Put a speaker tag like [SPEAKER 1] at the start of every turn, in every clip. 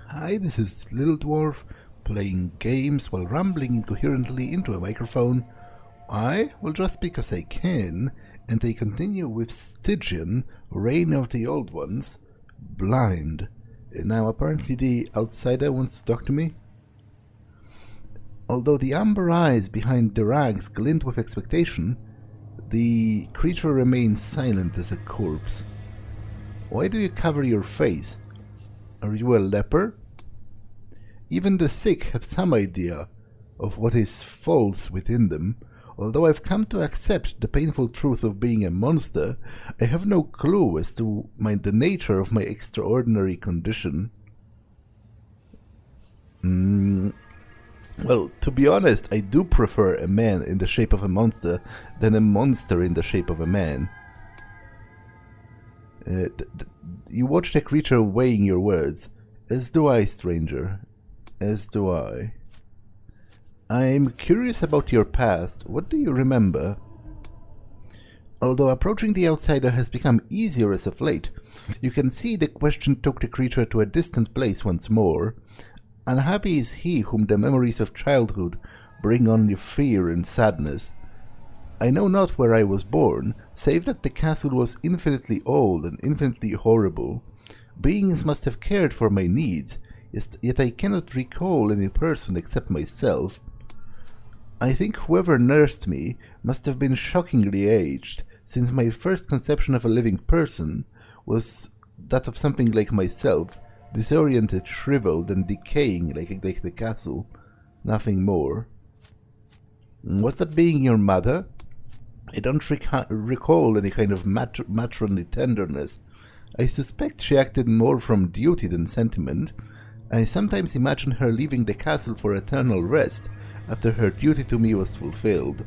[SPEAKER 1] Hi, this is Little Dwarf, playing games while rambling incoherently into a microphone. I will just because I can, and I continue with Stygian, Reign of the Old Ones, blind. Now apparently the outsider wants to talk to me. Although the amber eyes behind the rags glint with expectation, the creature remains silent as a corpse. Why do you cover your face? Are you a leper? Even the sick have some idea of what is false within them. Although I've come to accept the painful truth of being a monster, I have no clue as to the nature of my extraordinary condition. Well, to be honest, I do prefer a man in the shape of a monster than a monster in the shape of a man. You watch the creature weighing your words. As do I, stranger. As do I. I'm curious about your past. What do you remember? Although approaching the outsider has become easier as of late, you can see the question took the creature to a distant place once more. Unhappy is he whom the memories of childhood bring only fear and sadness. I know not where I was born, save that the castle was infinitely old and infinitely horrible. Beings must have cared for my needs, yet I cannot recall any person except myself. I think whoever nursed me must have been shockingly aged, since my first conception of a living person was that of something like myself, disoriented, shriveled, and decaying like the castle. Nothing more. Was that being your mother? I don't recall any kind of matronly tenderness. I suspect she acted more from duty than sentiment. I sometimes imagine her leaving the castle for eternal rest after her duty to me was fulfilled.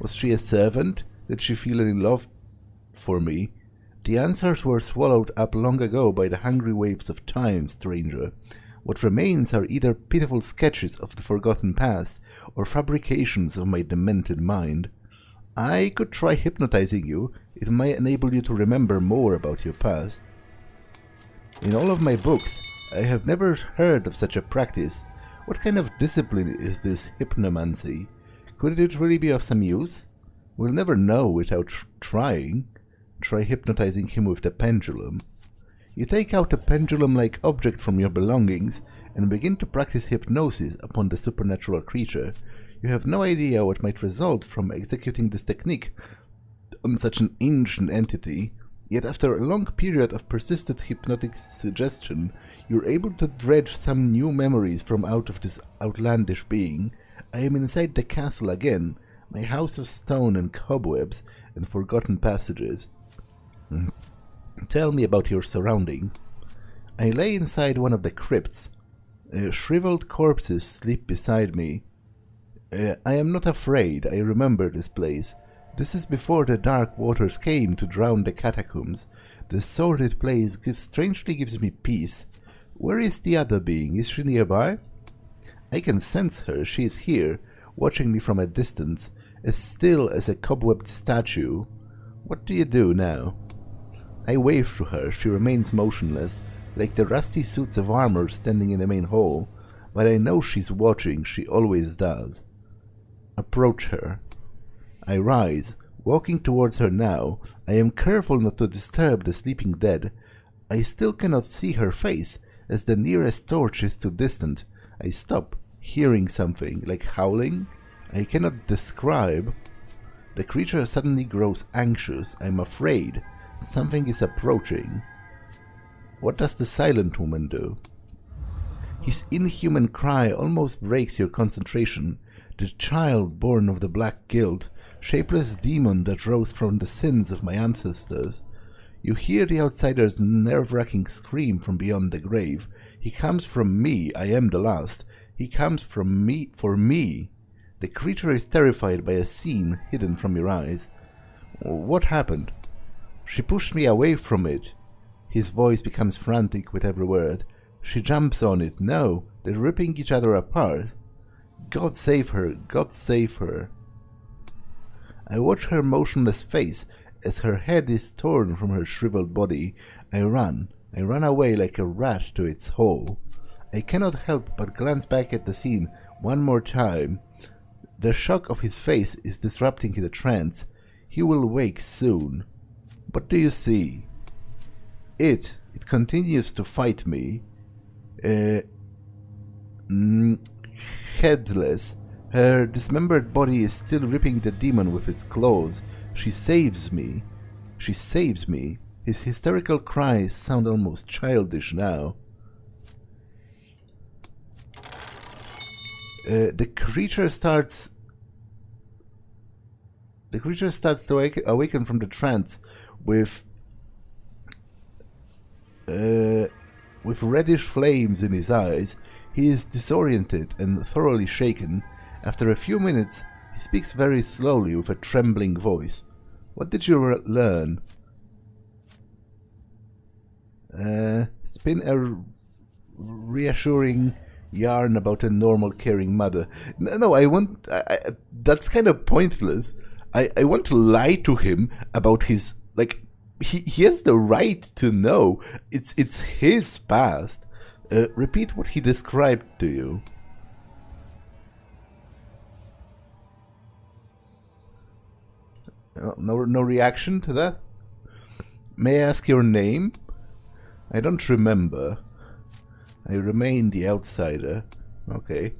[SPEAKER 1] Was she a servant? Did she feel any love for me? The answers were swallowed up long ago by the hungry waves of time, stranger. What remains are either pitiful sketches of the forgotten past or fabrications of my demented mind. I could try hypnotizing you. It might enable you to remember more about your past. In all of my books, I have never heard of such a practice. What kind of discipline is this hypnomancy? Could it really be of some use? We'll never know without trying. Try hypnotizing him with the pendulum. You take out a pendulum-like object from your belongings and begin to practice hypnosis upon the supernatural creature. You have no idea what might result from executing this technique on such an ancient entity, yet after a long period of persistent hypnotic suggestion, you're able to dredge some new memories from out of this outlandish being. I am inside the castle again, my house of stone and cobwebs and forgotten passages. Tell me about your surroundings. I lay inside one of the crypts. Shriveled corpses sleep beside me. I am not afraid. I remember this place. This is before the dark waters came to drown the catacombs. This sordid place strangely gives me peace. Where is the other being? Is she nearby? I can sense her. She is here, watching me from a distance, as still as a cobwebbed statue. What do you do now? I wave to her. She remains motionless, like the rusty suits of armor standing in the main hall, but I know she's watching. She always does. Approach her. I rise, walking towards her now. I am careful not to disturb the sleeping dead. I still cannot see her face, as the nearest torch is too distant. I stop, hearing something, like howling. I cannot describe. The creature suddenly grows anxious. I'm afraid. Something is approaching. What does the silent woman do? His inhuman cry almost breaks your concentration. The child born of the black guilt, shapeless demon that rose from the sins of my ancestors. You hear the outsider's nerve-wracking scream from beyond the grave. He comes from me. I am the last. He comes from me for me. The creature is terrified by a scene hidden from your eyes. What happened? She pushed me away from it. His voice becomes frantic with every word. She jumps on it. No, they're ripping each other apart. God save her. God save her. I watch her motionless face as her head is torn from her shriveled body. I run away like a rat to its hole. I cannot help but glance back at the scene one more time. The shock of his face is disrupting the trance. He will wake soon. What do you see? It continues to fight me. Headless. Her dismembered body is still ripping the demon with its claws. She saves me. She saves me. His hysterical cries sound almost childish now. The creature starts to awaken from the trance with reddish flames in his eyes. He is disoriented and thoroughly shaken. After a few minutes, he speaks very slowly with a trembling voice. What did you learn? Spin a reassuring yarn about a normal, caring mother. No, that's kind of pointless. I want to lie to him about his, like, he has the right to know. It's his past. Repeat what he described to you. No reaction to that? May I ask your name? I don't remember. I remain the outsider. Okay.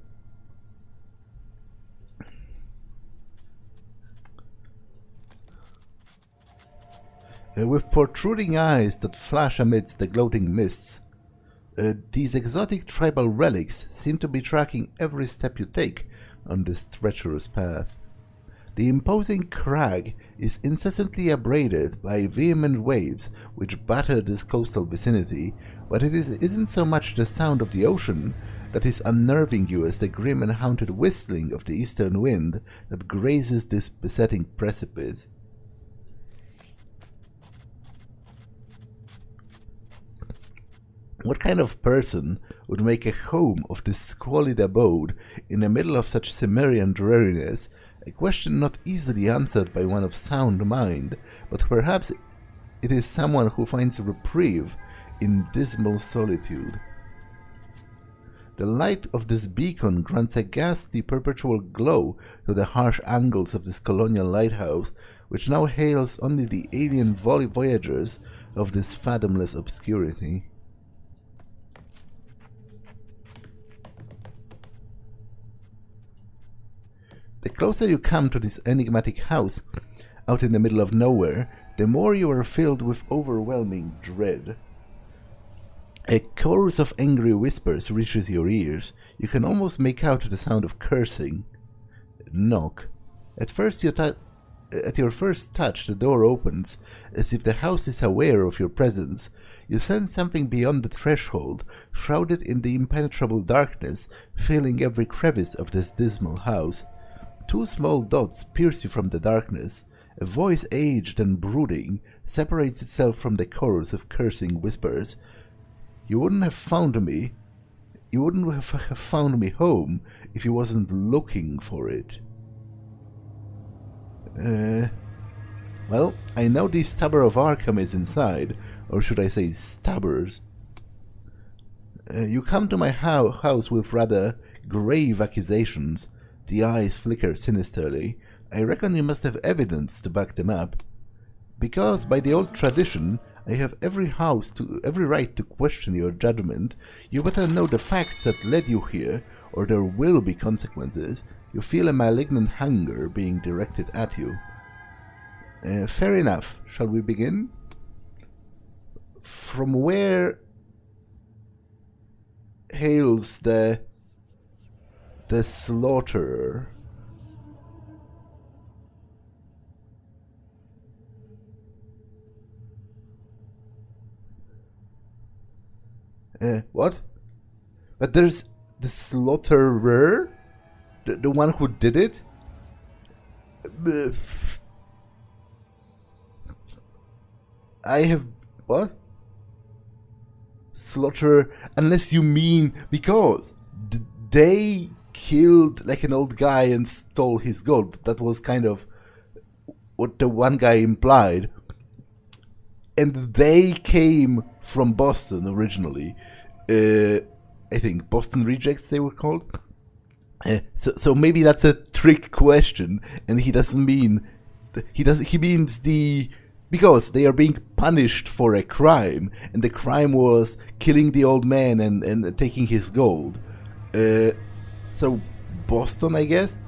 [SPEAKER 1] With protruding eyes that flash amidst the gloating mists, these exotic tribal relics seem to be tracking every step you take on this treacherous path. The imposing crag is incessantly abraded by vehement waves which batter this coastal vicinity, but it isn't so much the sound of the ocean that is unnerving you as the grim and haunted whistling of the eastern wind that grazes this besetting precipice. What kind of person would make a home of this squalid abode in the middle of such Cimmerian dreariness? A question not easily answered by one of sound mind, but perhaps it is someone who finds reprieve in dismal solitude. The light of this beacon grants a ghastly perpetual glow to the harsh angles of this colonial lighthouse, which now hails only the alien voyagers of this fathomless obscurity. The closer you come to this enigmatic house, out in the middle of nowhere, the more you are filled with overwhelming dread. A chorus of angry whispers reaches your ears. You can almost make out the sound of cursing. Knock. At your first touch, the door opens, as if the house is aware of your presence. You sense something beyond the threshold, shrouded in the impenetrable darkness, filling every crevice of this dismal house. Two small dots pierce you from the darkness. A voice aged and brooding separates itself from the chorus of cursing whispers. You wouldn't have found me home if you wasn't looking for it. Well, I know the stabber of Arkham is inside, or should I say stabbers. You come to my house with rather grave accusations. The eyes flicker sinisterly. I reckon you must have evidence to back them up. Because, by the old tradition, I have every right to question your judgment. You better know the facts that led you here, or there will be consequences. You feel a malignant hunger being directed at you. Fair enough. Shall we begin? From where hails the slaughterer? What? But there's the slaughterer? The one who did it? I have... what? Slaughterer, unless you mean because they killed like an old guy and stole his gold. That was kind of what the one guy implied. And they came from Boston originally. I think Boston rejects they were called. So maybe that's a trick question, and he doesn't mean he means because they are being punished for a crime, and the crime was killing the old man and taking his gold. So Boston, I guess.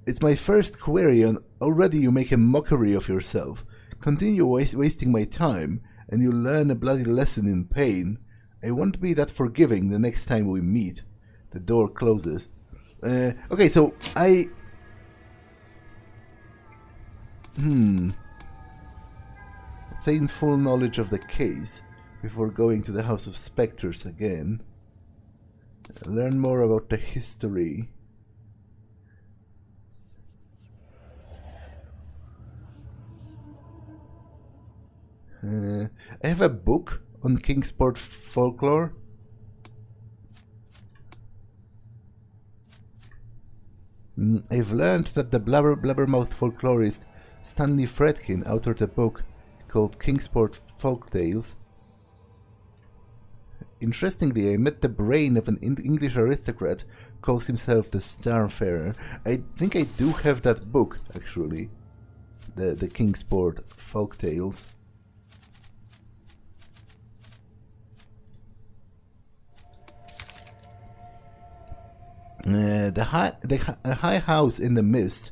[SPEAKER 1] It's my first query, and already you make a mockery of yourself. Continue wasting my time, and you'll learn a bloody lesson in pain. I won't be that forgiving the next time we meet. The door closes. Okay, so I... Obtain full knowledge of the case before going to the House of Spectres again. Learn more about the history. I have a book on Kingsport folklore. I've learned that the blabbermouth folklorist Stanley Fredkin authored a book called Kingsport Folktales. Interestingly, I met the brain of an English aristocrat who calls himself the Starfarer. I think I do have that book, actually. The Kingsport Folktales. The high house in the mist,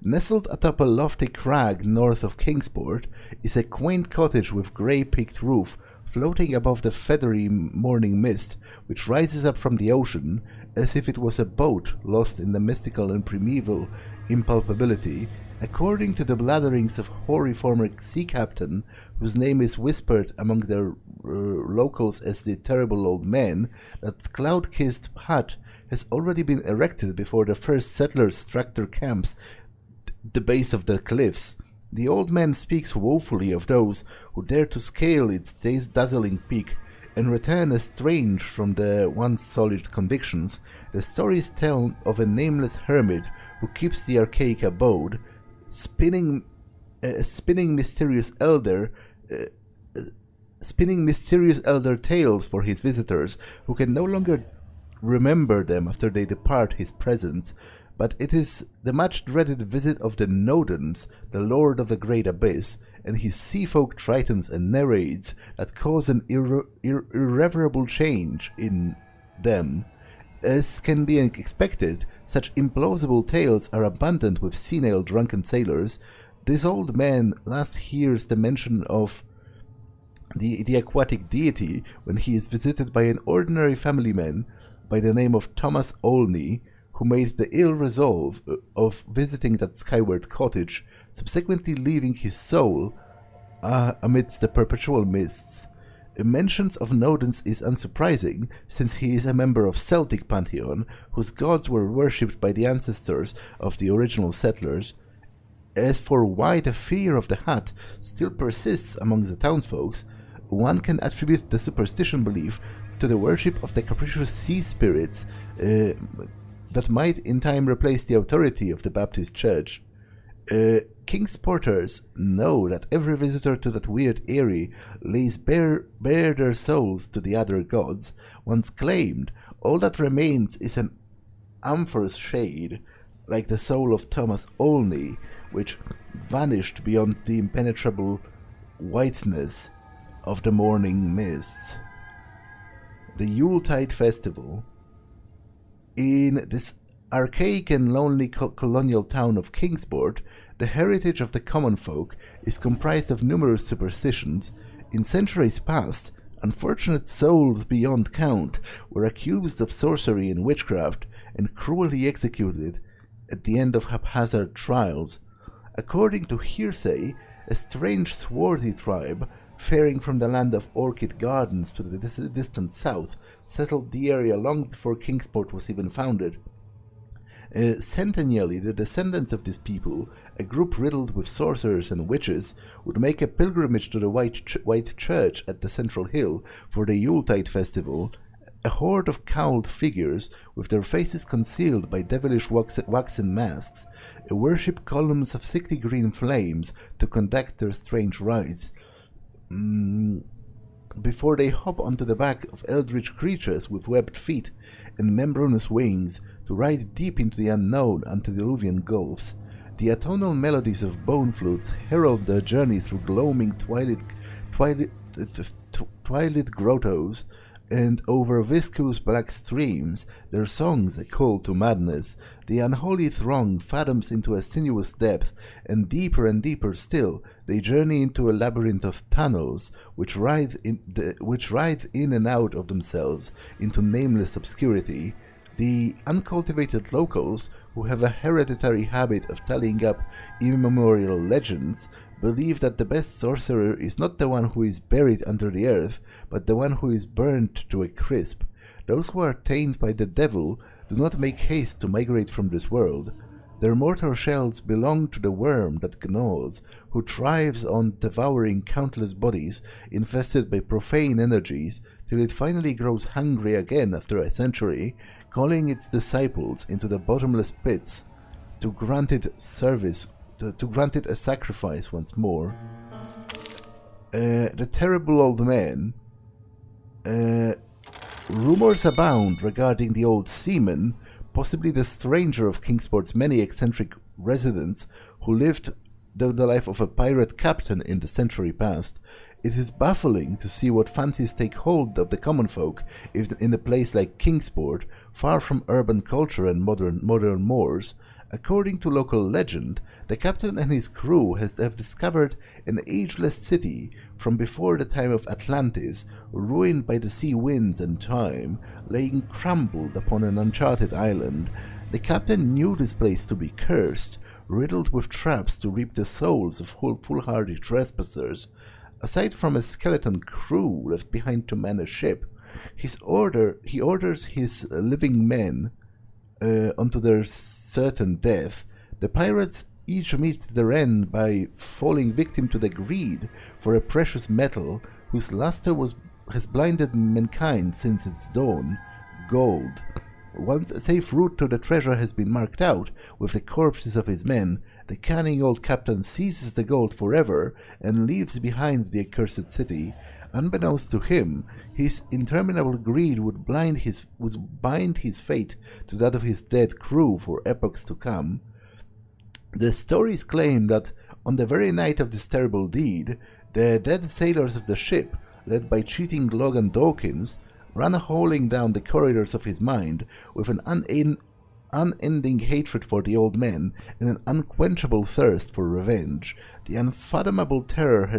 [SPEAKER 1] nestled atop a lofty crag north of Kingsport, is a quaint cottage with grey-peaked roof floating above the feathery morning mist which rises up from the ocean as if it was a boat lost in the mystical and primeval impalpability, according to the blatherings of hoary former sea captain, whose name is whispered among the locals as the Terrible Old Man. That cloud-kissed hut has already been erected before the first settlers struck their camps the base of the cliffs. The old man speaks woefully of those who dare to scale its dazzling peak and return estranged from the once solid convictions. The stories tell of a nameless hermit who keeps the archaic abode, spinning mysterious elder tales for his visitors, who can no longer remember them after they depart his presence. But it is the much dreaded visit of the Nodens, the lord of the great abyss, and his seafolk tritons and nereids that cause an irreversible change in them. As can be expected, such implausible tales are abundant with senile drunken sailors. This old man last hears the mention of the aquatic deity when he is visited by an ordinary family man by the name of Thomas Olney, who made the ill resolve of visiting that skyward cottage, subsequently leaving his soul amidst the perpetual mists. Mentions of Nodens is unsurprising, since he is a member of Celtic pantheon, whose gods were worshipped by the ancestors of the original settlers. As for why the fear of the hut still persists among the townsfolk, one can attribute the superstition belief to the worship of the capricious sea spirits that might in time replace the authority of the Baptist Church. Kingsporters know that every visitor to that weird area lays bare their souls to the other gods. Once claimed, all that remains is an amorphous shade, like the soul of Thomas Olney, which vanished beyond the impenetrable whiteness of the morning mists. The Yuletide Festival. In this archaic and lonely colonial town of Kingsport, the heritage of the common folk is comprised of numerous superstitions. In centuries past, unfortunate souls beyond count were accused of sorcery and witchcraft and cruelly executed at the end of haphazard trials. According to hearsay, a strange swarthy tribe, faring from the land of orchid gardens to the distant south, settled the area long before Kingsport was even founded. Centennially, the descendants of this people, a group riddled with sorcerers and witches, would make a pilgrimage to the White Church at the central hill for the Yuletide festival. A horde of cowled figures, with their faces concealed by devilish waxen masks, worship columns of sickly green flames to conduct their strange rites. before they hop onto the back of eldritch creatures with webbed feet and membranous wings to ride deep into the unknown antediluvian gulfs. The atonal melodies of bone flutes herald their journey through gloaming twilight grottos, and over viscous black streams, their songs a call to madness. The unholy throng fathoms into a sinuous depth, and deeper still, they journey into a labyrinth of tunnels, which writhe in and out of themselves into nameless obscurity. The uncultivated locals, who have a hereditary habit of tallying up immemorial legends, believe that the best sorcerer is not the one who is buried under the earth, but the one who is burnt to a crisp. Those who are tainted by the devil do not make haste to migrate from this world. Their mortal shells belong to the worm that gnaws, who thrives on devouring countless bodies infested by profane energies, till it finally grows hungry again after a century, calling its disciples into the bottomless pits to grant it a sacrifice once more. The terrible old man. Rumors abound regarding the old seaman, possibly the stranger of Kingsport's many eccentric residents who lived the life of a pirate captain in the century past. It is baffling to see what fancies take hold of the common folk in a place like Kingsport, far from urban culture and modern mores. According to local legend, the captain and his crew have discovered an ageless city from before the time of Atlantis, ruined by the sea winds and time, laying crumbled upon an uncharted island. The captain knew this place to be cursed, riddled with traps to reap the souls of foolhardy trespassers. Aside from a skeleton crew left behind to man a ship, he orders his living men onto their certain death. The pirates each meet their end by falling victim to the greed for a precious metal whose luster has blinded mankind since its dawn: gold. Once a safe route to the treasure has been marked out with the corpses of his men, the cunning old captain seizes the gold forever and leaves behind the accursed city. Unbeknownst to him, his interminable greed would bind his fate to that of his dead crew for epochs to come. The stories claim that on the very night of this terrible deed, the dead sailors of the ship, led by cheating Logan Dawkins, ran howling down the corridors of his mind with an unending hatred for the old men and an unquenchable thirst for revenge. The unfathomable terror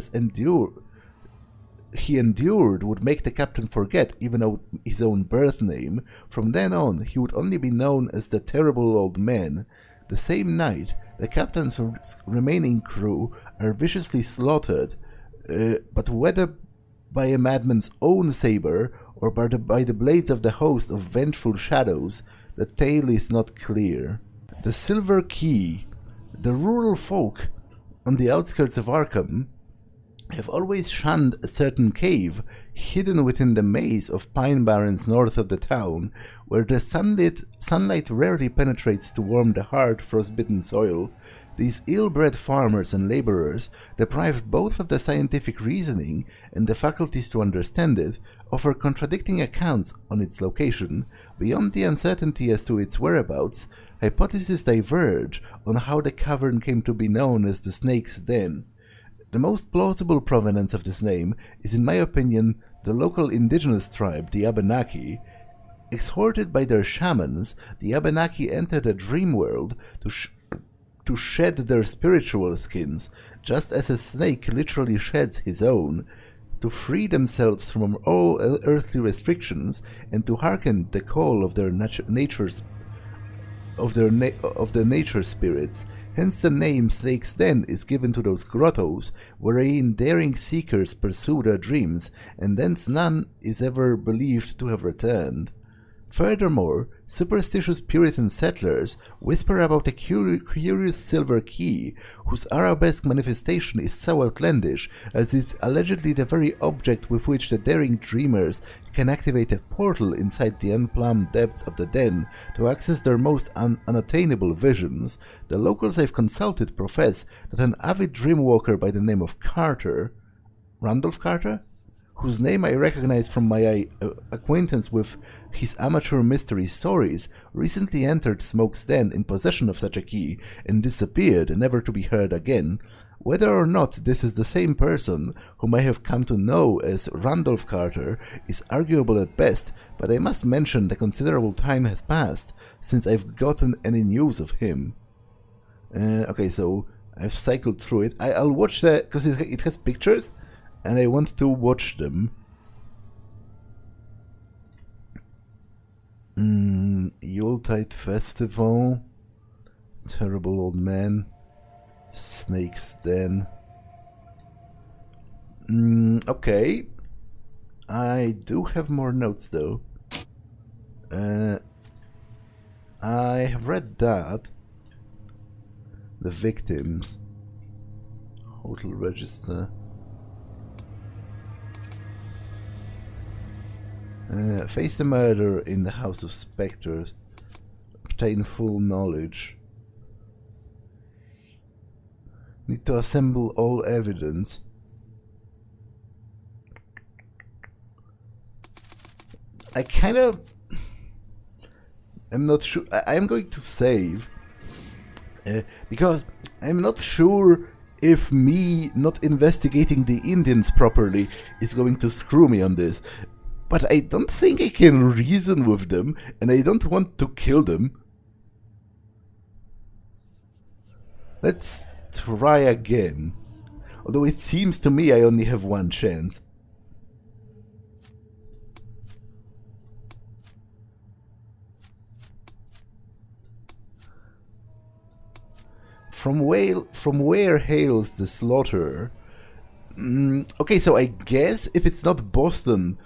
[SPEAKER 1] he endured would make the captain forget even his own birth name. From then on, he would only be known as the terrible old man. The same night, the captain's remaining crew are viciously slaughtered, but whether by a madman's own saber or by the blades of the host of vengeful shadows, the tale is not clear. The Silver Key. The rural folk on the outskirts of Arkham have always shunned a certain cave hidden within the maze of pine barrens north of the town, where the sunlight rarely penetrates to warm the hard, frostbitten soil. These ill-bred farmers and laborers, deprived both of the scientific reasoning and the faculties to understand it, offer contradicting accounts on its location. Beyond the uncertainty as to its whereabouts, hypotheses diverge on how the cavern came to be known as the Snake's Den. The most plausible provenance of this name is, in my opinion, the local indigenous tribe, the Abenaki. Exhorted by their shamans, the Abenaki entered a dream world to shed their spiritual skins, just as a snake literally sheds his own, to free themselves from all earthly restrictions and to hearken the call of their nature spirits. Hence the name Snake's Den is given to those grottos wherein daring seekers pursue their dreams, and thence none is ever believed to have returned. Furthermore, superstitious Puritan settlers whisper about a curious silver key, whose arabesque manifestation is so outlandish as it's allegedly the very object with which the daring dreamers can activate a portal inside the unplumbed depths of the den to access their most unattainable visions. The locals I've consulted profess that an avid dreamwalker by the name of Carter Randolph Carter, whose name I recognize from my acquaintance with his amateur mystery stories, recently entered Smoke's den in possession of such a key and disappeared, never to be heard again. Whether or not this is the same person whom I have come to know as Randolph Carter is arguable at best, but I must mention that considerable time has passed since I've gotten any news of him. Okay, so I've cycled through it. I'll watch that, because it has pictures, and I want to watch them. Yuletide Festival. Terrible Old Man. Snake's Den. Okay. I do have more notes though. I have read that. The victims. Hotel register. Face the murder in the House of Spectres. Obtain full knowledge. Need to assemble all evidence. I kind of... I'm not sure... I'm going to save. Because I'm not sure if me not investigating the Indians properly is going to screw me on this. But I don't think I can reason with them, and I don't want to kill them. Let's try again. Although it seems to me I only have one chance. From where hails the slaughter? Okay, so I guess if it's not Boston,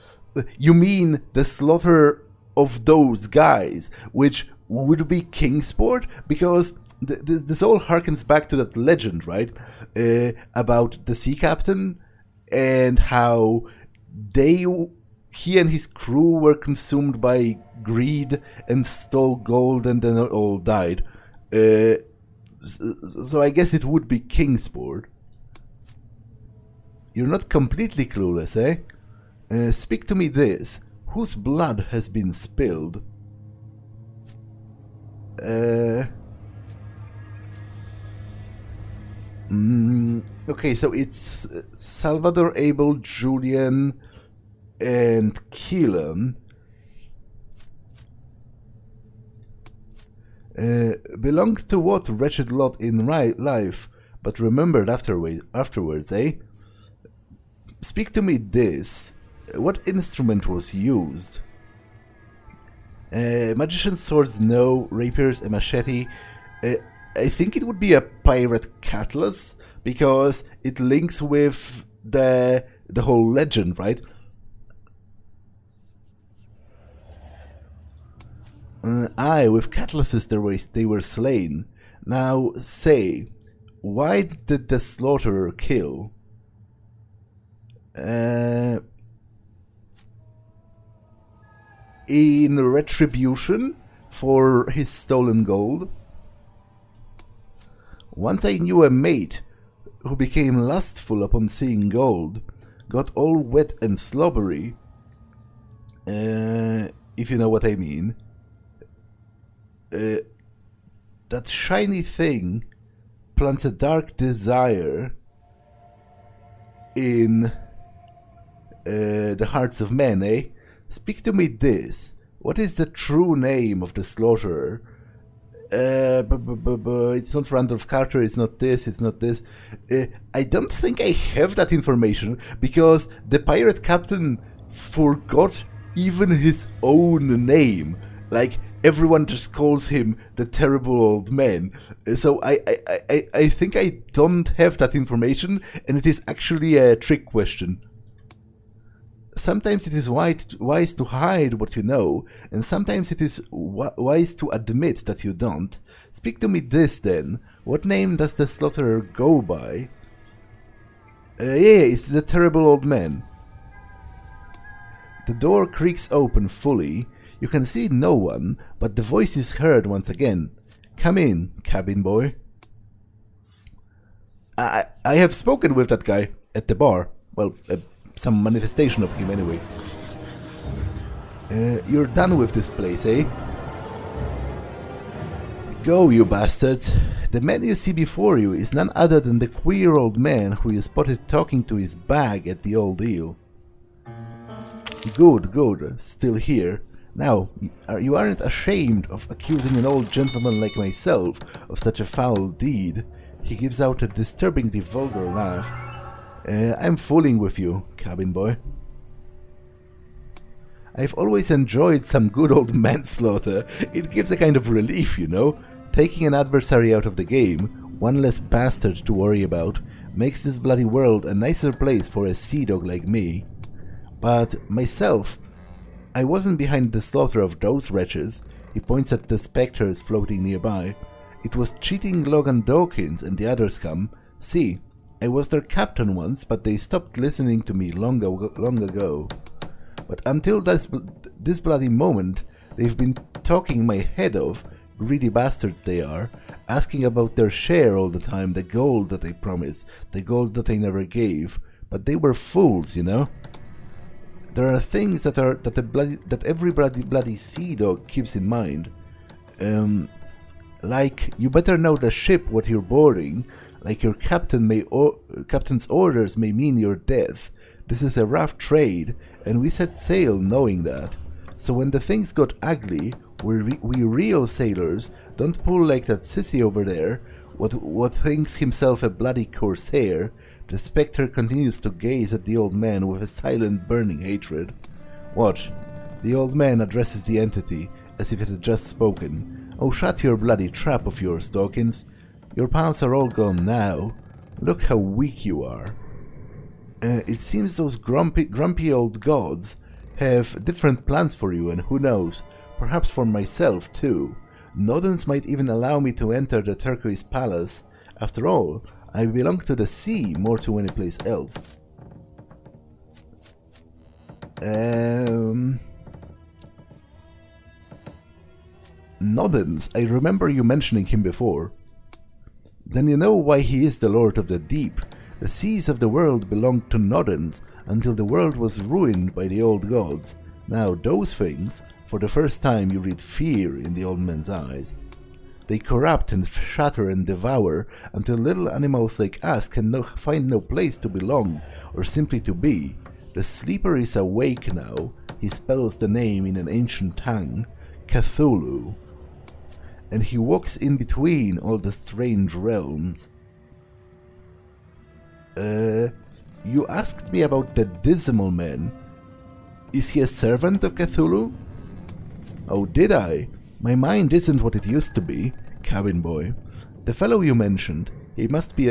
[SPEAKER 1] you mean the slaughter of those guys, which would be Kingsport? Because this all harkens back to that legend, right? About the sea captain and how he and his crew were consumed by greed and stole gold and then all died. So I guess it would be Kingsport. You're not completely clueless, eh? Speak to me this. Whose blood has been spilled? Okay, so it's Salvador, Abel, Julian, and Keelan. Belonged to what wretched lot in life, but remembered afterwards, eh? Speak to me this. What instrument was used? Magician's swords, no. Rapiers, a machete. I think it would be a pirate cutlass, because it links with the whole legend, right? Aye, with cutlasses they were slain. Now say, why did the slaughterer kill? In retribution for his stolen gold. Once I knew a mate who became lustful upon seeing gold, got all wet and slobbery, if you know what I mean. That shiny thing plants a dark desire in the hearts of men, eh? Speak to me this. What is the true name of the slaughterer? It's not Randolph Carter, it's not this, it's not this. I don't think I have that information, because the pirate captain forgot even his own name. Like, everyone just calls him the terrible old man. So I think I don't have that information, and it is actually a trick question. Sometimes it is wise to hide what you know, and sometimes it is wise to admit that you don't. Speak to me this then. What name does the slaughterer go by? Yeah, it's the terrible old man. The door creaks open fully. You can see no one, but the voice is heard once again. Come in, cabin boy. I have spoken with that guy at the bar. Well, some manifestation of him anyway. You're done with this place, eh? Go, you bastards! The man you see before you is none other than the queer old man who you spotted talking to his bag at the old eel. Good, good, still here. Now, you aren't ashamed of accusing an old gentleman like myself of such a foul deed? He gives out a disturbingly vulgar laugh. I'm fooling with you, cabin boy. I've always enjoyed some good old manslaughter. It gives a kind of relief, you know. Taking an adversary out of the game, one less bastard to worry about, makes this bloody world a nicer place for a sea dog like me. But myself, I wasn't behind the slaughter of those wretches. He points at the spectres floating nearby. It was cheating Logan Dawkins and the other scum. See, I was their captain once, but they stopped listening to me long ago. But until this bloody moment, they've been talking my head off, greedy bastards they are, asking about their share all the time, the gold that I promised, the gold that I never gave. But they were fools, you know. There are things that every bloody sea dog keeps in mind. Like, you better know the ship what you're boarding. Like your captain's orders may mean your death. This is a rough trade, and we set sail knowing that. So when the things got ugly, we real sailors don't pull like that sissy over there, what thinks himself a bloody corsair. The spectre continues to gaze at the old man with a silent, burning hatred. Watch. The old man addresses the entity, as if it had just spoken. Oh, shut your bloody trap of yours, Dawkins. Your pals are all gone now. Look how weak you are. It seems those grumpy old gods have different plans for you, and who knows, perhaps for myself too. Nodens might even allow me to enter the Turquoise Palace. After all, I belong to the sea more to any place else. Nodens, I remember you mentioning him before. Then you know why he is the Lord of the Deep. The seas of the world belonged to Nodens until the world was ruined by the old gods. Now those things, for the first time you read fear in the old man's eyes. They corrupt and shatter and devour until little animals like us can find no place to belong or simply to be. The sleeper is awake now. He spells the name in an ancient tongue, Cthulhu. And he walks in between all the strange realms. You asked me about the Dismal Man. Is he a servant of Cthulhu? Oh, did I? My mind isn't what it used to be, cabin boy. The fellow you mentioned, he must be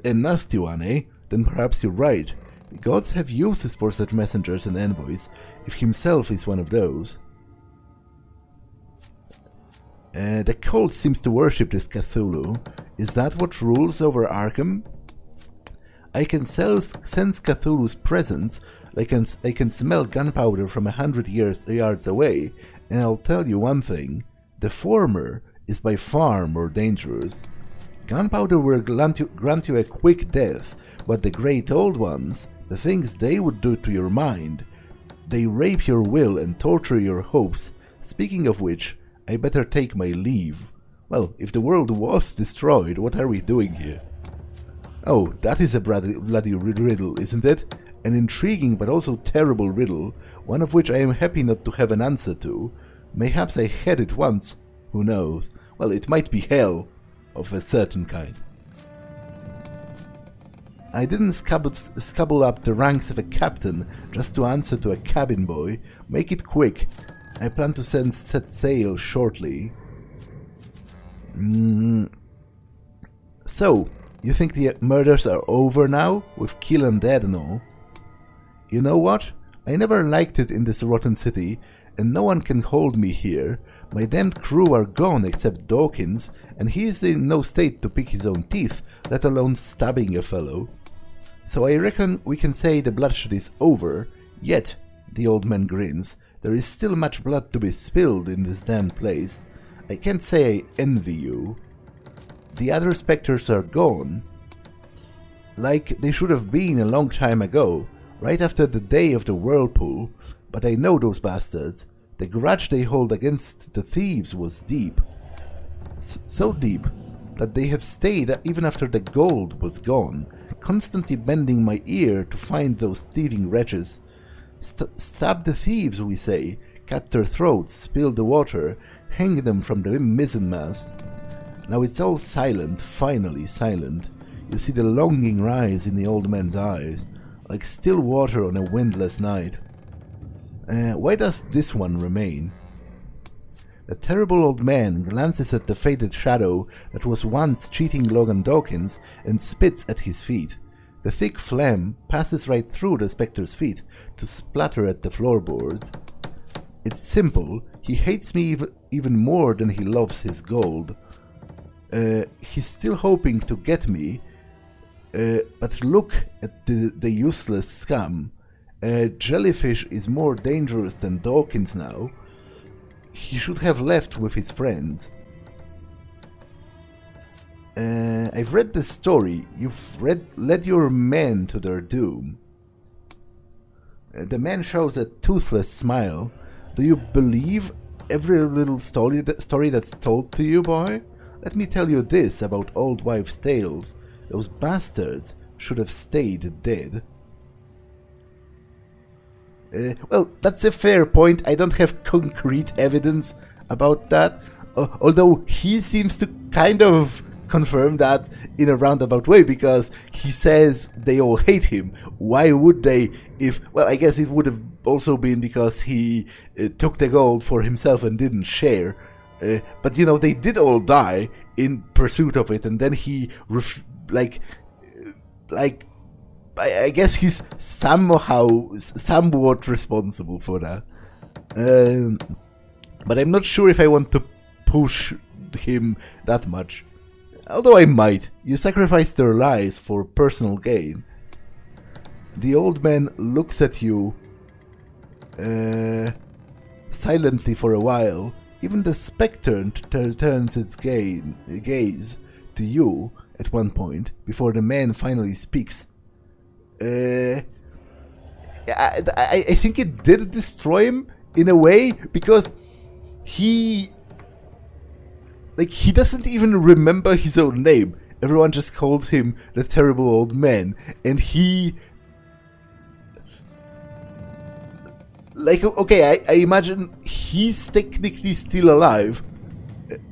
[SPEAKER 1] a nasty one, eh? Then perhaps you're right. The gods have uses for such messengers and envoys, if himself is one of those. The cult seems to worship this Cthulhu. Is that what rules over Arkham? I can sense Cthulhu's presence, like I can smell gunpowder from 100 yards away, and I'll tell you one thing. The former is by far more dangerous. Gunpowder will grant you a quick death, but the great old ones, the things they would do to your mind, they rape your will and torture your hopes. Speaking of which, I better take my leave. Well, if the world was destroyed, what are we doing here? Oh, that is a bloody riddle, isn't it? An intriguing but also terrible riddle, one of which I am happy not to have an answer to. Mayhaps I had it once, who knows? Well, it might be hell, of a certain kind. I didn't scabble up the ranks of a captain just to answer to a cabin boy. Make it quick. I plan to set sail shortly. So, you think the murders are over now, with Kill and Dead and all? You know what? I never liked it in this rotten city, and no one can hold me here. My damned crew are gone except Dawkins, and he is in no state to pick his own teeth, let alone stabbing a fellow. So I reckon we can say the bloodshed is over, yet, the old man grins, there is still much blood to be spilled in this damned place. I can't say I envy you. The other spectres are gone. Like they should have been a long time ago, right after the day of the whirlpool, but I know those bastards. The grudge they hold against the thieves was deep. So deep that they have stayed even after the gold was gone, constantly bending my ear to find those thieving wretches. Stab the thieves, we say, cut their throats, spill the water, hang them from the mizzenmast. Now it's all silent, finally silent. You see the longing rise in the old man's eyes, like still water on a windless night. Why does this one remain? The terrible old man glances at the faded shadow that was once cheating Logan Dawkins and spits at his feet. The thick phlegm passes right through the spectre's feet to splatter at the floorboards. It's simple, he hates me even more than he loves his gold. He's still hoping to get me, but look at the useless scum. Jellyfish is more dangerous than Dawkins now. He should have left with his friends. I've read the story. You've led your men to their doom. The man shows a toothless smile. Do you believe every little story that's told to you, boy? Let me tell you this about old wives' tales. Those bastards should have stayed dead. Well, that's a fair point. I don't have concrete evidence about that. Although he seems to kind of confirm that in a roundabout way, because he says they all hate him. Why would they if... Well, I guess it would have also been because he took the gold for himself and didn't share. But, you know, they did all die in pursuit of it, and then he... I guess he's somewhat responsible for that. But I'm not sure if I want to push him that much. Although I might. You sacrifice their lives for personal gain. The old man looks at you silently for a while. Even the spectre turns its gaze to you at one point, before the man finally speaks. I think it did destroy him in a way, because he doesn't even remember his own name. Everyone just calls him the terrible old man, and he... okay, I imagine he's technically still alive,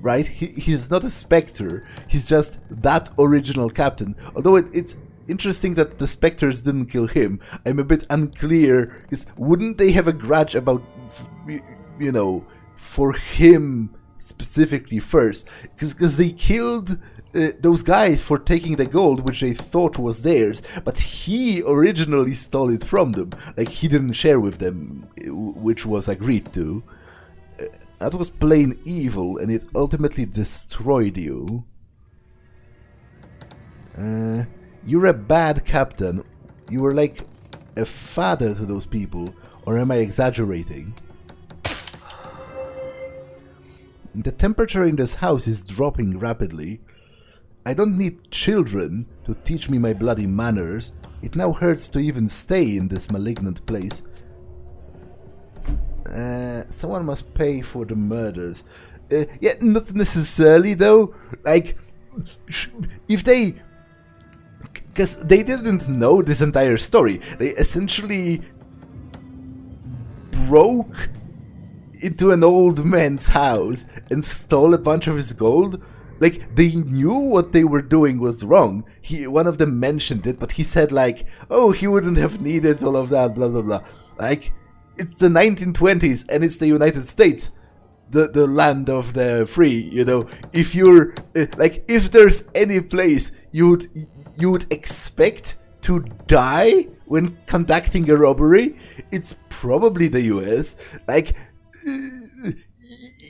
[SPEAKER 1] right? He's not a spectre, he's just that original captain. Although it's interesting that the specters didn't kill him. I'm a bit unclear, because wouldn't they have a grudge about, you know, for him specifically first? Because they killed those guys for taking the gold, which they thought was theirs, but he originally stole it from them. Like, he didn't share with them, which was agreed to. That was plain evil, and it ultimately destroyed you. You're a bad captain. You were like a father to those people, or am I exaggerating? The temperature in this house is dropping rapidly. I don't need children to teach me my bloody manners. It now hurts to even stay in this malignant place. Someone must pay for the murders. Yeah, not necessarily though. Like, if they... Because they didn't know this entire story. They essentially broke into an old man's house and stole a bunch of his gold. Like, they knew what they were doing was wrong. One of them mentioned it, but he said like, oh, he wouldn't have needed all of that, blah, blah, blah. Like, it's the 1920s and it's the United States. The land of the free, you know. If you're, if there's any place you would expect to die when conducting a robbery, it's probably the US. Like,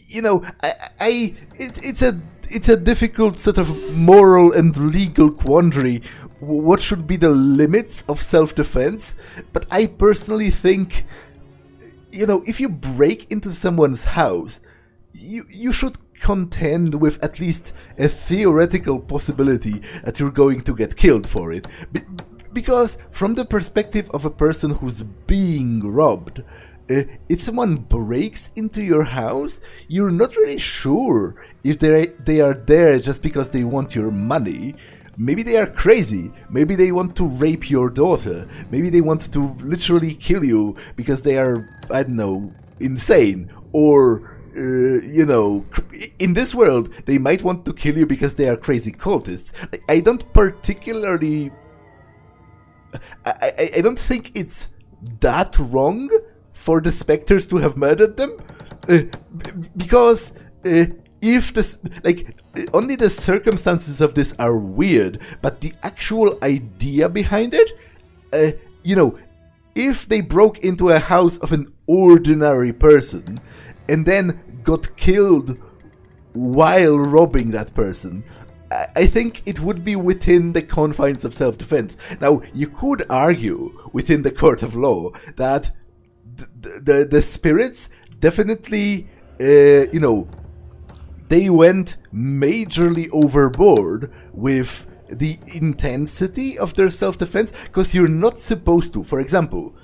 [SPEAKER 1] you know, it's a difficult sort of moral and legal quandary. What should be the limits of self-defense? But I personally think, you know, if you break into someone's house, you should contend with at least a theoretical possibility that you're going to get killed for it. Because from the perspective of a person who's being robbed, if someone breaks into your house, you're not really sure if they are there just because they want your money. Maybe they are crazy. Maybe they want to rape your daughter. Maybe they want to literally kill you because they are, I don't know, insane. Or, in this world, they might want to kill you because they are crazy cultists. I don't particularly... I don't think it's that wrong for the specters to have murdered them, because if this, only the circumstances of this are weird, but the actual idea behind it, if they broke into a house of an ordinary person and then got killed while robbing that person, I think it would be within the confines of self-defense. Now, you could argue within the court of law that the spirits definitely, they went majorly overboard with the intensity of their self-defense, because you're not supposed to. For example,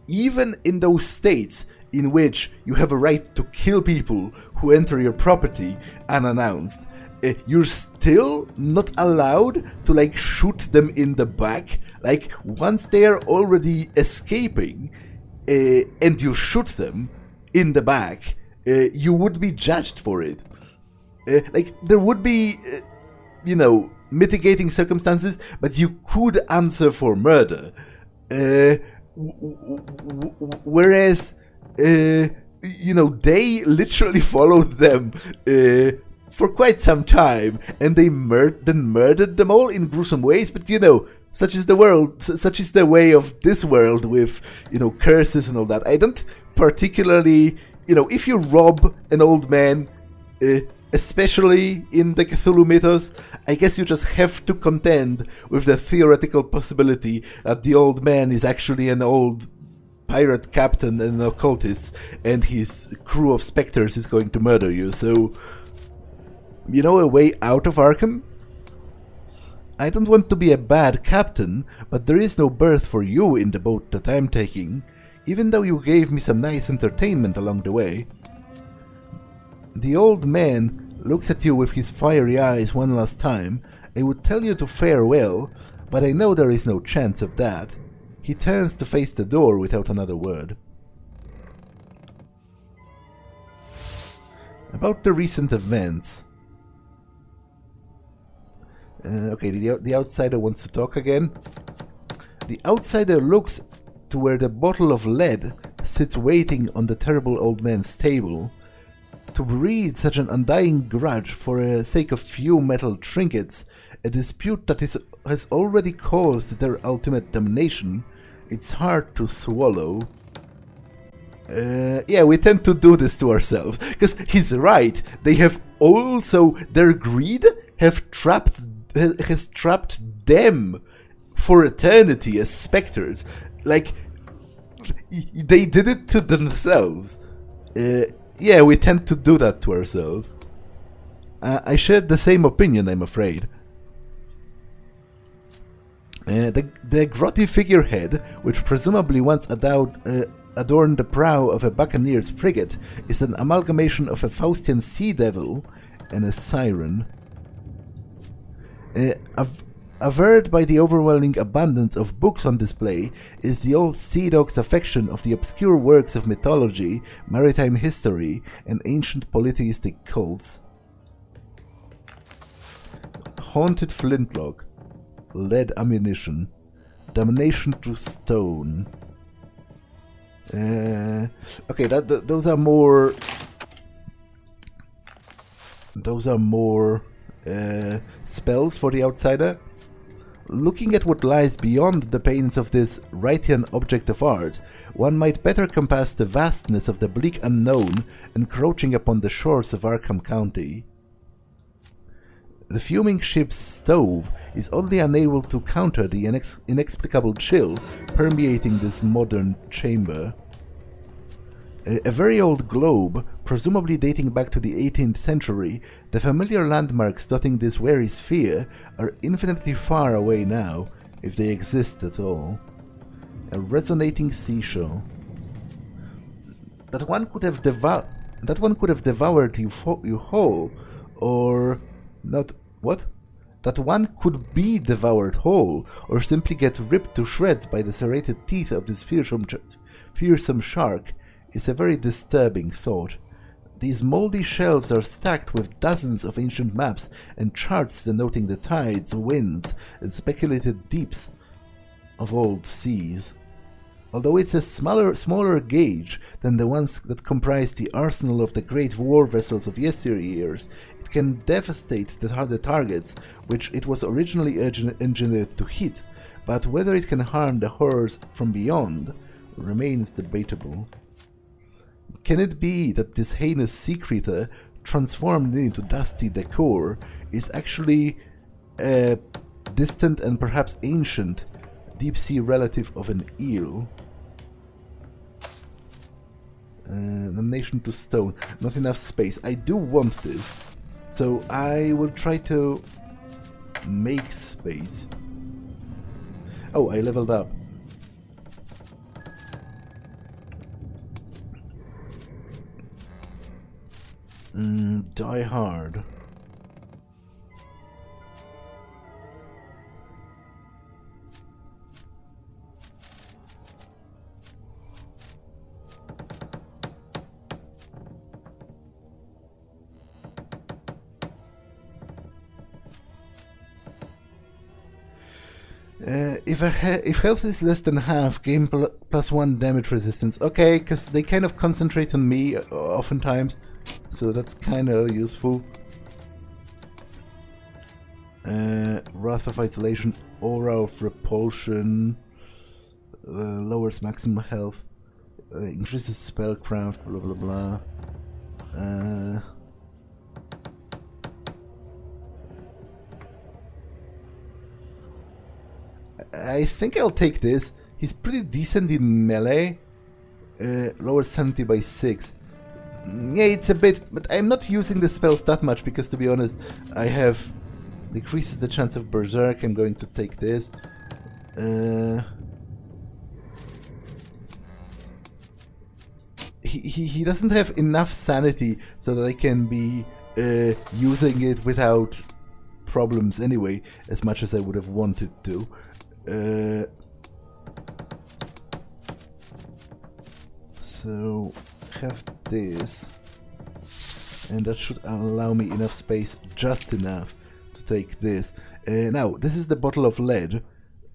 [SPEAKER 1] even in those states in which you have a right to kill people who enter your property unannounced, you're still not allowed to shoot them in the back. Once they are already escaping and you shoot them in the back, you would be judged for it. There would be mitigating circumstances, but you could answer for murder. Whereas they literally followed them for quite some time, and they then murdered them all in gruesome ways. But such is the world, such is the way of this world with curses and all that. I don't particularly, if you rob an old man, especially in the Cthulhu mythos, I guess you just have to contend with the theoretical possibility that the old man is actually an old pirate captain and an occultist, and his crew of specters is going to murder you. So, a way out of Arkham? I don't want to be a bad captain, but there is no berth for you in the boat that I'm taking, even though you gave me some nice entertainment along the way. The old man looks at you with his fiery eyes one last time. I would tell you to farewell, but I know there is no chance of that. He turns to face the door without another word. About the recent events. Okay, the outsider wants to talk again. The outsider looks to where the bottle of lead sits waiting on the terrible old man's table. To breed such an undying grudge for the sake of few metal trinkets, a dispute that has already caused their ultimate damnation, it's hard to swallow. Yeah, we tend to do this to ourselves, because he's right. They have also, their greed has trapped them for eternity as specters. They did it to themselves. Yeah, we tend to do that to ourselves. I shared the same opinion, I'm afraid. The grotty figurehead, which presumably once adorned the prow of a buccaneer's frigate, is an amalgamation of a Faustian sea devil and a siren. Averred by the overwhelming abundance of books on display is the old sea dog's affection of the obscure works of mythology, maritime history, and ancient polytheistic cults. Haunted flintlock, lead ammunition, damnation to stone. Okay, those are more. Those are more spells for the outsider. Looking at what lies beyond the panes of this Wrightian object of art, one might better compass the vastness of the bleak unknown encroaching upon the shores of Arkham County. The fuming ship's stove is oddly unable to counter the inexplicable chill permeating this modern chamber. A very old globe, presumably dating back to the 18th century, the familiar landmarks dotting this weary sphere are infinitely far away now, if they exist at all. A resonating seashell. That one could have devoured you whole, or not. What? That one could be devoured whole, or simply get ripped to shreds by the serrated teeth of this fearsome shark, is a very disturbing thought. These moldy shelves are stacked with dozens of ancient maps and charts denoting the tides, winds, and speculated deeps of old seas. Although it's a smaller gauge than the ones that comprise the arsenal of the great war vessels of yesteryears, it can devastate the targets which it was originally engineered to hit, but whether it can harm the horrors from beyond remains debatable. Can it be that this heinous sea creature, transformed into dusty decor, is actually a distant and perhaps ancient deep-sea relative of an eel? Nomination to stone. Not enough space. I do want this, so I will try to make space. Oh, I leveled up. Die hard. If health is less than half, gain +1 damage resistance. Okay, because they kind of concentrate on me oftentimes, so that's kind of useful. Wrath of Isolation, Aura of Repulsion, lowers maximum health, increases spellcraft, blah blah blah. I think I'll take this. He's pretty decent in melee. Lower sanity by 6. Yeah, it's a bit, but I'm not using the spells that much because, to be honest, I have decreases the chance of berserk. I'm going to take this. He doesn't have enough sanity so that I can be using it without problems anyway, as much as I would have wanted to. So have this, and that should allow me enough space, just enough to take this. Now, this is the bottle of lead.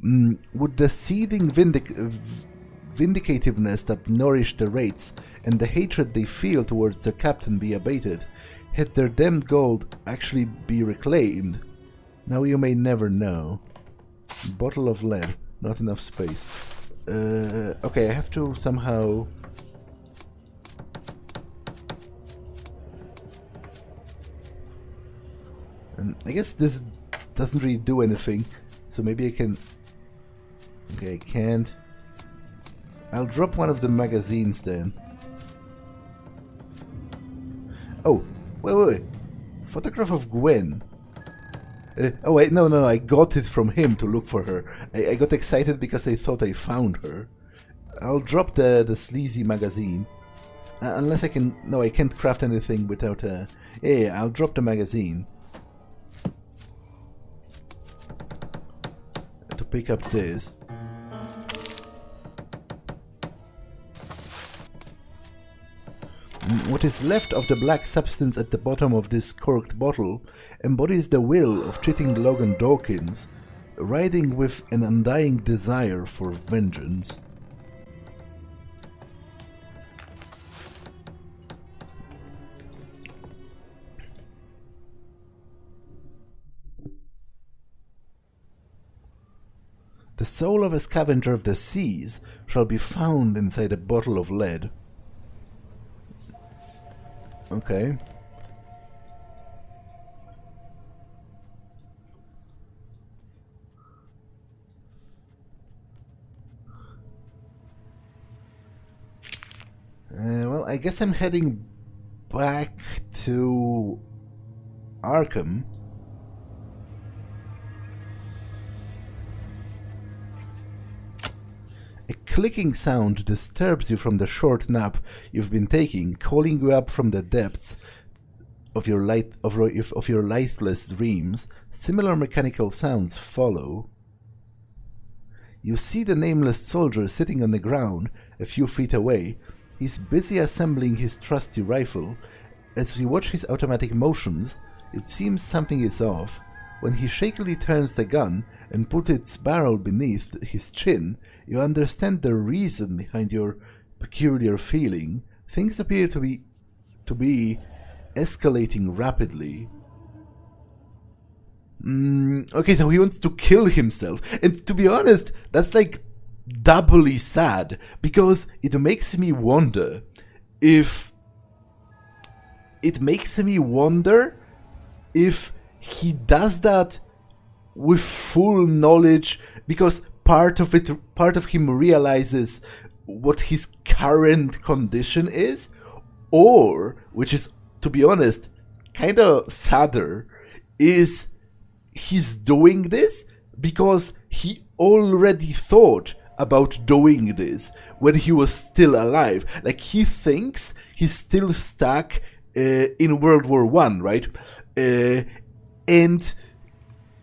[SPEAKER 1] Would the seething vindicativeness that nourished the Wraiths and the hatred they feel towards their captain be abated? Had their damned gold actually be reclaimed? Now you may never know. Bottle of lead, not enough space. Okay, I have to somehow... I guess this doesn't really do anything, so maybe I can... Okay, I can't. I'll drop one of the magazines then. Oh, wait. Photograph of Gwen. Oh wait, no, I got it from him to look for her. I got excited because I thought I found her. I'll drop the sleazy magazine. Unless I can... No, I can't craft anything without a... Yeah, I'll drop the magazine. To pick up this. What is left of the black substance at the bottom of this corked bottle embodies the will of cheating Logan Dawkins, riding with an undying desire for vengeance. The soul of a scavenger of the seas shall be found inside a bottle of lead. Okay. Well, Well, I guess I'm heading back to Arkham. A clicking sound disturbs you from the short nap you've been taking, calling you up from the depths of your lightless dreams. Similar mechanical sounds follow. You see the nameless soldier sitting on the ground a few feet away. He's busy assembling his trusty rifle. As you watch his automatic motions, it seems something is off. When he shakily turns the gun and puts its barrel beneath his chin, you understand the reason behind your peculiar feeling. Things appear to be escalating rapidly. Okay, so he wants to kill himself. And to be honest, that's like doubly sad, because it makes me wonder if he does that with full knowledge, because part of him realizes what his current condition is, or, which is, to be honest, kind of sadder, is he's doing this because he already thought about doing this when he was still alive. Like, he thinks he's still stuck in World War I, right? And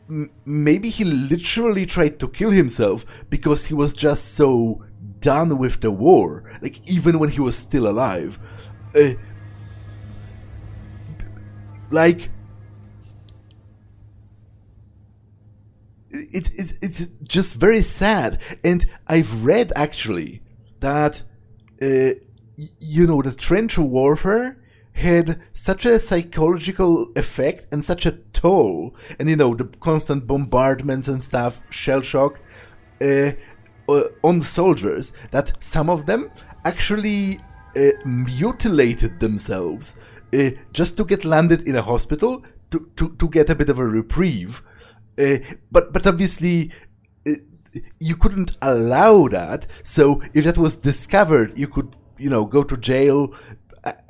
[SPEAKER 1] maybe he literally tried to kill himself because he was just so done with the war, like, even when he was still alive. Like, it's just very sad. And I've read, actually, that the trench warfare had such a psychological effect and such a toll, and the constant bombardments and stuff, shell shock, on soldiers, that some of them actually mutilated themselves just to get landed in a hospital to get a bit of a reprieve. But obviously you couldn't allow that, so if that was discovered, you could go to jail.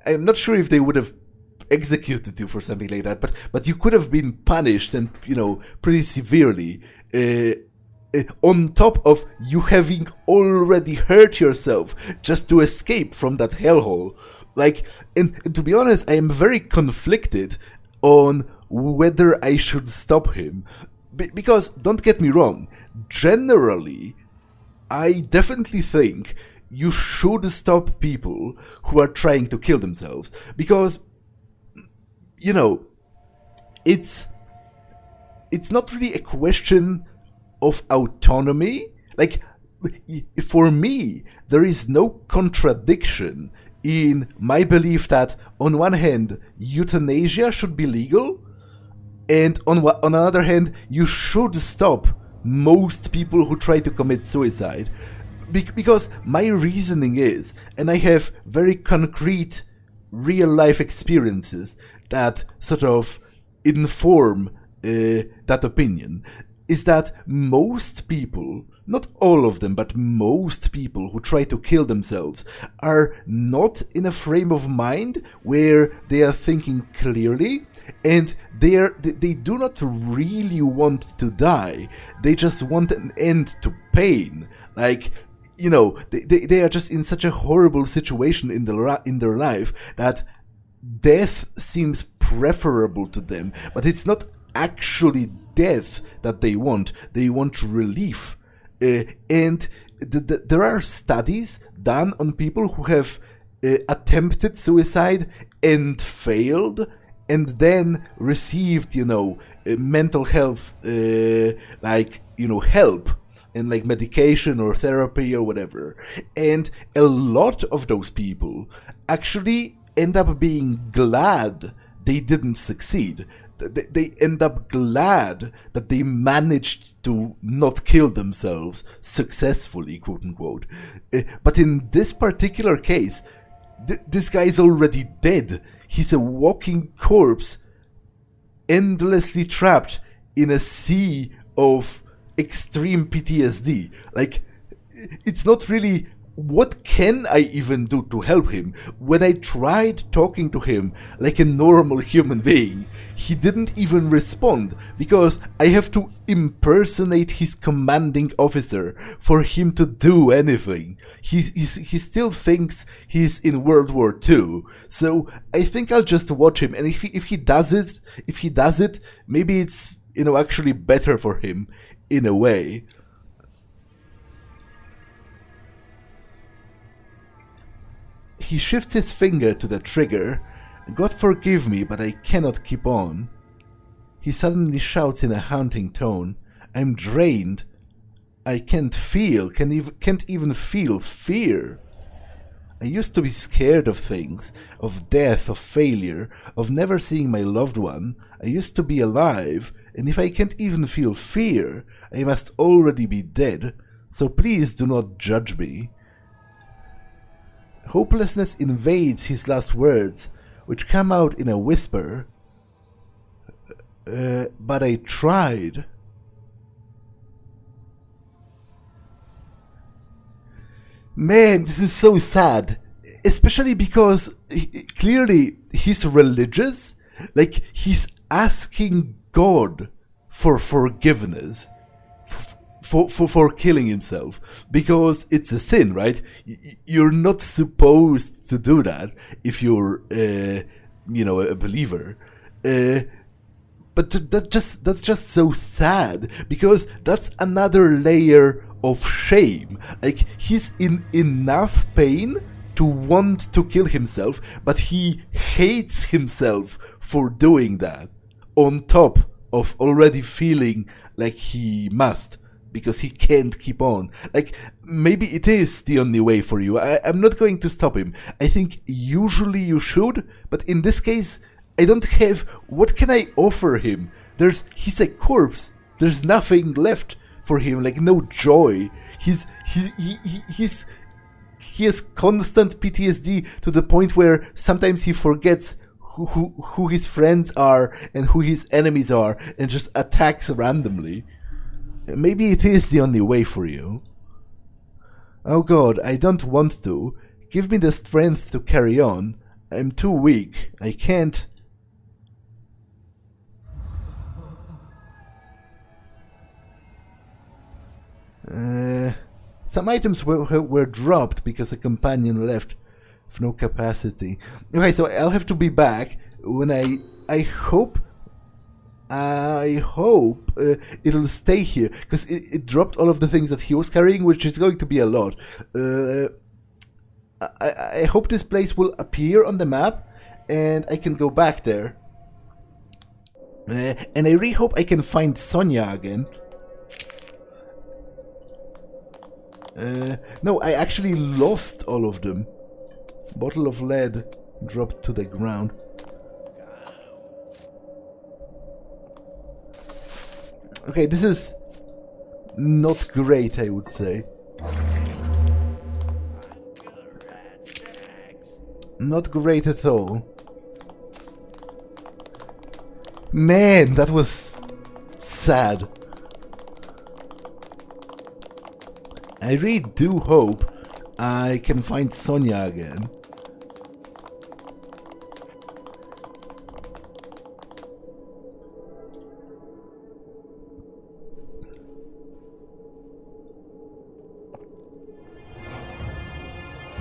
[SPEAKER 1] I'm not sure if they would have executed you for something like that, but you could have been punished, and pretty severely, on top of you having already hurt yourself just to escape from that hellhole. Like, and to be honest, I am very conflicted on whether I should stop him, because, don't get me wrong, generally I definitely think you should stop people who are trying to kill themselves, because it's not really a question of autonomy. Like, for me, there is no contradiction in my belief that, on one hand, euthanasia should be legal, and on another hand, you should stop most people who try to commit suicide. Because my reasoning is, and I have very concrete real-life experiences that sort of inform that opinion, is that most people, not all of them, but most people who try to kill themselves are not in a frame of mind where they are thinking clearly, and they do not really want to die. They just want an end to pain. Like, they are just in such a horrible situation in their life that death seems preferable to them. But it's not actually death that they want. They want relief. And there are studies done on people who have attempted suicide and failed, and then received, mental health, help, and like medication or therapy or whatever. And a lot of those people actually end up being glad they didn't succeed. They end up glad that they managed to not kill themselves successfully, quote unquote. But in this particular case, this guy's already dead. He's a walking corpse, endlessly trapped in a sea of extreme PTSD. Like, it's not really what can I even do to help him? When I tried talking to him like a normal human being, he didn't even respond, because I have to impersonate his commanding officer for him to do anything. He still thinks he's in World War II, so I think I'll just watch him, and if he does it, maybe it's, you know, actually better for him in a way. He shifts his finger to the trigger. God forgive me, but I cannot keep on. He suddenly shouts in a haunting tone. I'm drained. I can't even feel fear. I used to be scared of things, of death, of failure, of never seeing my loved one. I used to be alive, and if I can't even feel fear, I must already be dead. So please do not judge me. Hopelessness invades his last words, which come out in a whisper. But I tried. Man, this is so sad. Especially because clearly he's religious. Like, he's asking God for forgiveness. For killing himself, because it's a sin, right? You're not supposed to do that if you're, you know, a believer. But that's just so sad, because that's another layer of shame. Like, he's in enough pain to want to kill himself, but he hates himself for doing that, on top of already feeling like he must, because he can't keep on. Like, maybe it is the only way for you. I'm not going to stop him. I think usually you should, but in this case, I don't have... What can I offer him? He's a corpse. There's nothing left for him, like no joy. He has constant PTSD to the point where sometimes he forgets who his friends are and who his enemies are, and just attacks randomly. Maybe it is the only way for you. Oh God, I don't want to. Give me the strength to carry on. I'm too weak. I can't... Some items were dropped because a companion left with no capacity. Okay, so I'll have to be back when I hope it'll stay here, because it dropped all of the things that he was carrying, which is going to be a lot. I hope this place will appear on the map and I can go back there. And I really hope I can find Sonia again. No, I actually lost all of them. Bottle of lead dropped to the ground. Okay, this is not great, I would say. Not great at all. Man, that was sad. I really do hope I can find Sonia again.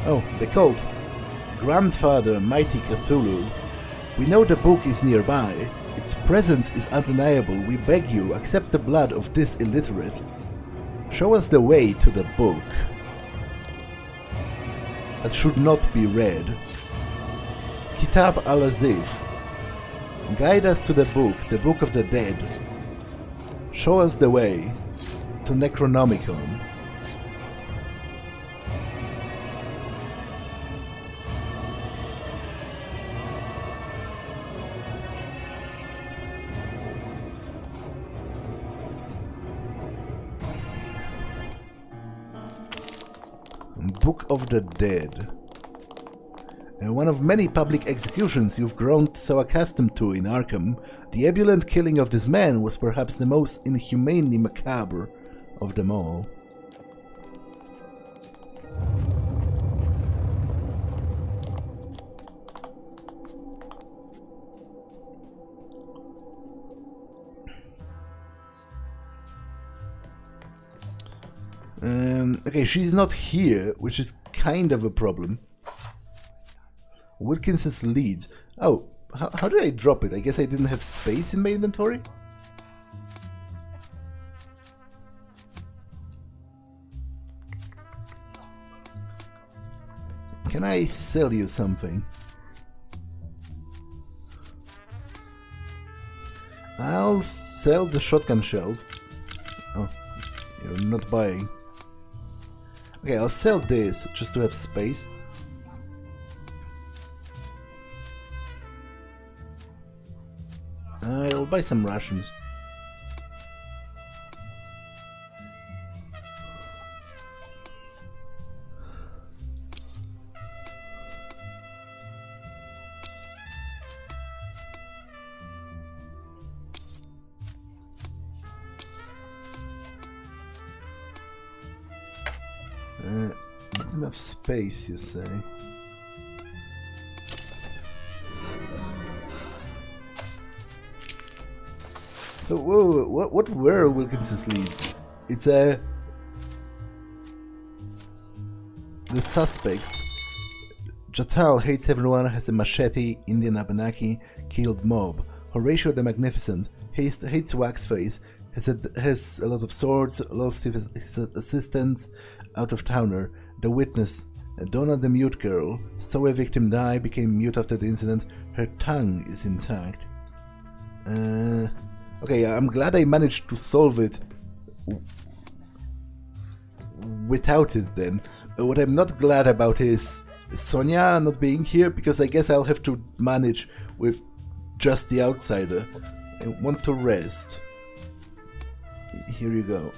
[SPEAKER 1] Oh, the cult. Grandfather, mighty Cthulhu. We know the book is nearby. Its presence is undeniable. We beg you, accept the blood of this illiterate. Show us the way to the book. That should not be read. Kitab al-Azif. Guide us to the book of the dead. Show us the way to Necronomicon. Book of the Dead. One of many public executions you've grown so accustomed to in Arkham, the ebullient killing of this man was perhaps the most inhumanely macabre of them all. Okay, she's not here, which is kind of a problem. Wilkinson's leads. Oh, how did I drop it? I guess I didn't have space in my inventory? Can I sell you something? I'll sell the shotgun shells. Oh, you're not buying. Okay, I'll sell this just to have space. I'll buy some rations. Not enough space, you say? So, whoa, what were Wilkinson's leads? It's the suspects. Jatal hates everyone, has a machete, Indian Abenaki, killed mob. Horatio the Magnificent hates Waxface, has a lot of swords, lost his assistants, out-of-towner. The witness, Donna the mute girl, saw a victim die, became mute after the incident. Her tongue is intact. Okay, I'm glad I managed to solve it without it then. What I'm not glad about is Sonia not being here, because I guess I'll have to manage with just the outsider. I want to rest. Here you go.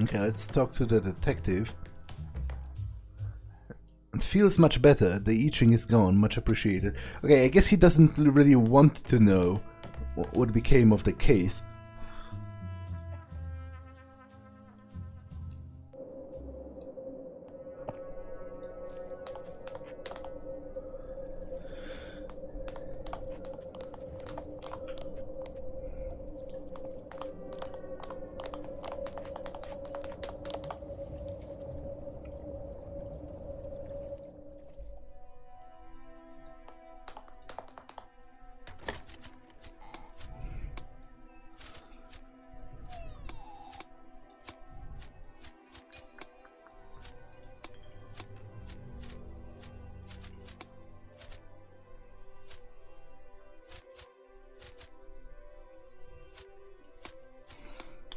[SPEAKER 1] Okay, let's talk to the detective. It feels much better. The itching is gone. Much appreciated. Okay, I guess he doesn't really want to know what became of the case.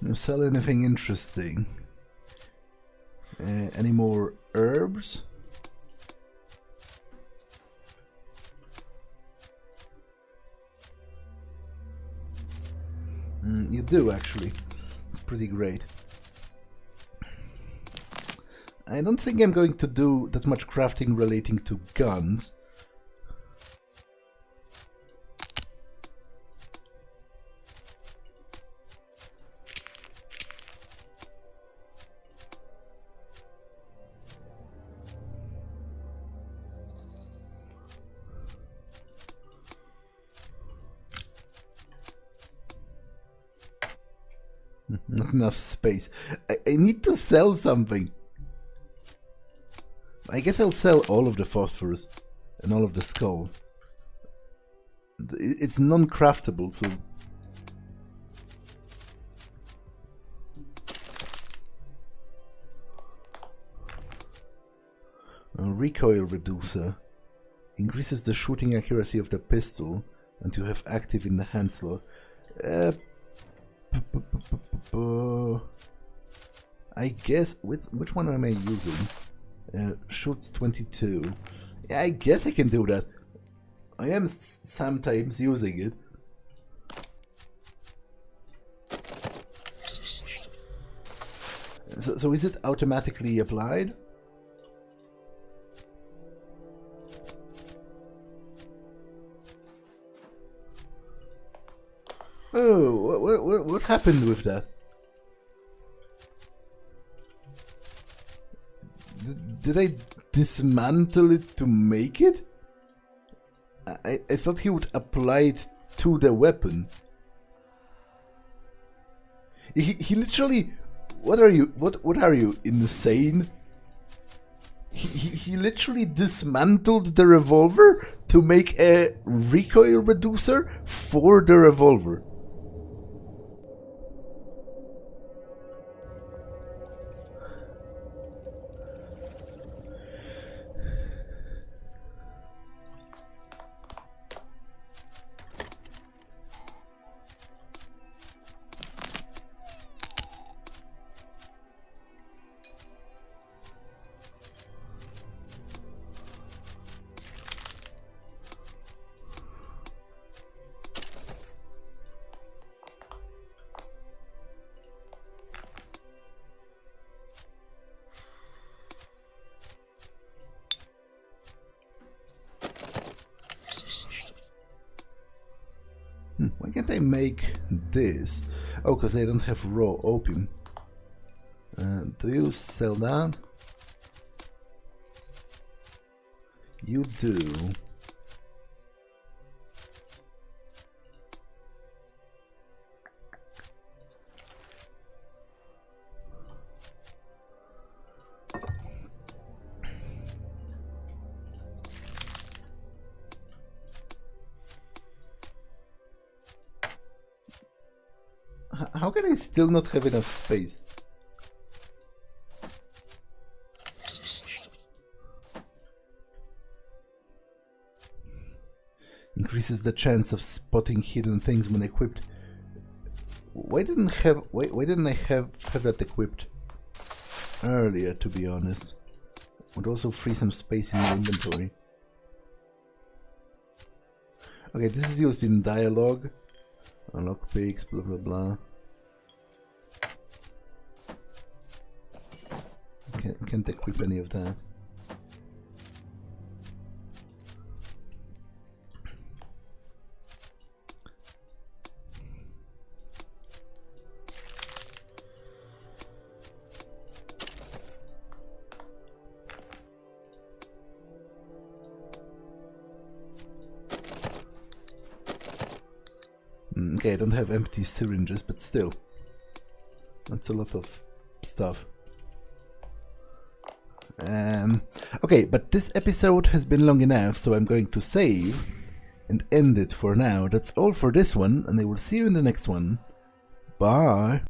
[SPEAKER 1] You sell anything interesting? Any more herbs? You do, actually. It's pretty great. I don't think I'm going to do that much crafting relating to guns. Not enough space. I need to sell something. I guess I'll sell all of the phosphorus and all of the skull. It's non-craftable, so... Recoil reducer. Increases the shooting accuracy of the pistol and you have active in the hand slot. I guess, which one am I using? Shoots 22. Yeah, I guess I can do that. I am sometimes using it. So is it automatically applied? Oh, what happened with that? Did I dismantle it to make it? I thought he would apply it to the weapon. He literally... What are you, insane? He literally dismantled the revolver to make a recoil reducer for the revolver. Why can't I make this? Oh, because I don't have raw opium. Do you sell that? You do. How can I still not have enough space? Increases the chance of spotting hidden things when equipped. Why didn't I have that equipped earlier, to be honest? Would also free some space in the inventory. Okay, this is used in dialogue. Lockpicks, blah blah blah. Can't equip any of that. Okay, I don't have empty syringes, but still. That's a lot of stuff. Okay, but this episode has been long enough, so I'm going to save and end it for now. That's all for this one, and I will see you in the next one. Bye!